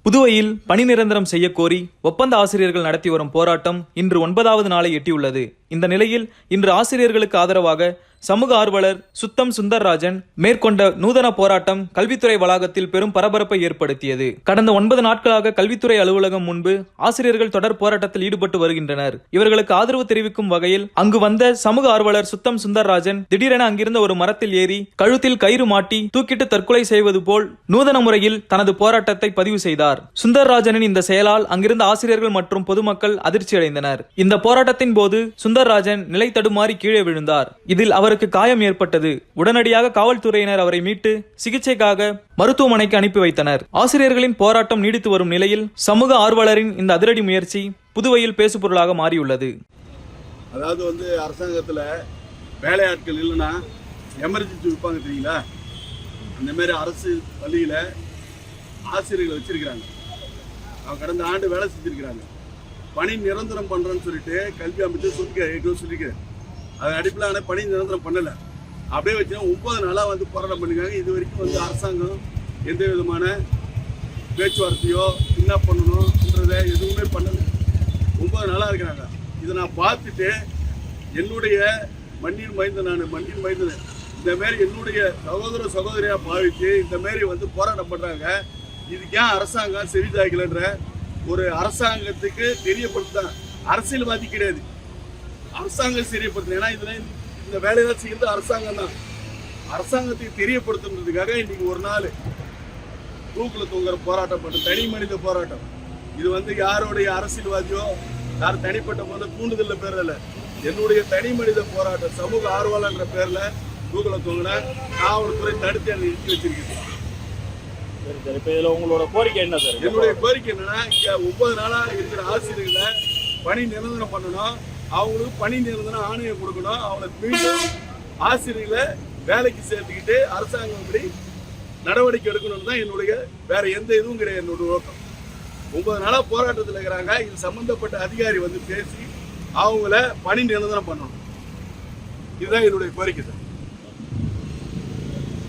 புதுவையில் பணி நிரந்தரம் செய்ய கோரி ஒப்பந்த ஆசிரியர்கள் நடத்தி வரும் போராட்டம் இன்று 9வது நாளை எட்டியுள்ளது. இந்த நிலையில் இன்று ஆசிரியர்களுக்கு ஆதரவாக சமூக ஆர்வலர் சுத்தம் சுந்தர்ராஜன் மேற்கொண்ட நூதன போராட்டம் கல்வித்துறை வளாகத்தில் பெரும் பரபரப்பை ஏற்படுத்தியது. கடந்த 9 நாட்களாக கல்வித்துறை அலுவலகம் முன்பு ஆசிரியர்கள் தொடர் போராட்டத்தில் ஈடுபட்டு வருகின்றனர். இவர்களுக்கு ஆதரவு தெரிவிக்கும் வகையில் அங்கு வந்த சமூக ஆர்வலர் சுத்தம் சுந்தர்ராஜன் திடீரென அங்கிருந்த ஒரு மரத்தில் ஏறி கழுத்தில் கயிறு மாட்டி தூக்கிட்டு தற்கொலை செய்வது போல் நூதன முறையில் தனது போராட்டத்தை பதிவு செய்தார். சுந்தர்ராஜனின் இந்த செயலால் அங்கிருந்த ஆசிரியர்கள் மற்றும் பொதுமக்கள் அதிர்ச்சியடைந்தனர். இந்த போராட்டத்தின் போது சுந்தர்ராஜன் நிலை தடுமாறி கீழே விழுந்தார். இதில் அவருக்கு காயம் ஏற்பட்டது. உடனடியாக காவல்துறையினர் அவரை மீட்டு சிகிச்சைக்காக மருத்துவமனைக்கு அனுப்பி வைத்தனர். ஆசிரியர்களின் போராட்டம் நீடித்து வரும் நிலையில் சமூக ஆர்வலரின் இந்த அதிரடி முயற்சி புதுவையில் பேசுபொருளாக மாறியுள்ளது. அதாவது அரசாங்கத்தில் வேலையாட்கள் இல்லைன்னா எமர்ஜென்சி வைப்பாங்க தெரியுங்களா, அந்த மாதிரி அரசு பள்ளியில் ஆசிரியர்களை வச்சிருக்கிறாங்க. அவங்க கடந்த ஆண்டு வேலை செஞ்சிருக்கிறாங்க. பணி நிரந்தரம் பண்ணுறேன்னு சொல்லிட்டு கல்வி அமைச்சர் சொல்லியிருக்கிறேன். அதன் அடிப்படையில் பணி நிரந்தரம் பண்ணலை. அப்படியே வச்சுன்னா 9 நாளாக போராட்டம் பண்ணிருக்காங்க. இது வரைக்கும் அரசாங்கம் எந்த விதமான பேச்சுவார்த்தையோ என்ன பண்ணணுன்றதை எதுவுமே பண்ணலை. 9 நாளாக இருக்கிறாங்க. இதை நான் பார்த்துட்டு என்னுடைய மண்ணின் மைந்தன் இந்த மாதிரி என்னுடைய சகோதர சகோதரியாக பாவித்து இந்த மாதிரி போராட்டம் பண்ணுறாங்க. இதுக்கு ஏன் அரசாங்கம் செவிதாய்க்கலன்ற ஒரு அரசாங்கத்துக்கு தெரியப்படுத்த அரசியல்வாதி கிடையாது, அரசாங்கம் தெரியப்படுத்த. ஏன்னா இந்த வேலையெல்லாம் செய்கிறது அரசாங்கம் தான். அரசாங்கத்துக்கு தெரியப்படுத்துறதுக்காக இன்னைக்கு ஒரு நாள் தூக்கில் தூங்குற போராட்டம் பண்ண தனி மனித போராட்டம். இது யாருடைய அரசியல்வாதியோ யார் தனிப்பட்ட தூண்டுதல் பேரில் என்னுடைய தனி மனித போராட்டம் சமூக ஆர்வலன்ற பேர்ல தூக்கில் தூங்கின காவல்துறை தடுத்து என்னை நிறுத்தி வச்சிருக்கேன். உங்களோட கோரிக்கை என்ன சார்? என்னுடைய கோரிக்கை என்னன்னா, இங்க 9 நாளா இருக்கிற ஆசிரியர்களை பணி நிரந்தரம் பண்ணணும். அவங்களுக்கு பணி நிரந்தரம் ஆணையம் கொடுக்கணும். அவங்களுக்கு மீண்டும் ஆசிரியர்களை வேலைக்கு சேர்த்துக்கிட்டு அரசாங்கம் இப்படி நடவடிக்கை எடுக்கணும்னு தான் என்னுடைய, வேற எந்த இதுவும் கிடையாது. என்னோட நோக்கம் 9 நாளா போராட்டத்தில் இருக்கிறாங்க. இது சம்பந்தப்பட்ட அதிகாரி பேசி அவங்கள பணி நிரந்தரம் பண்ணணும். இதுதான் என்னுடைய கோரிக்கை சார்.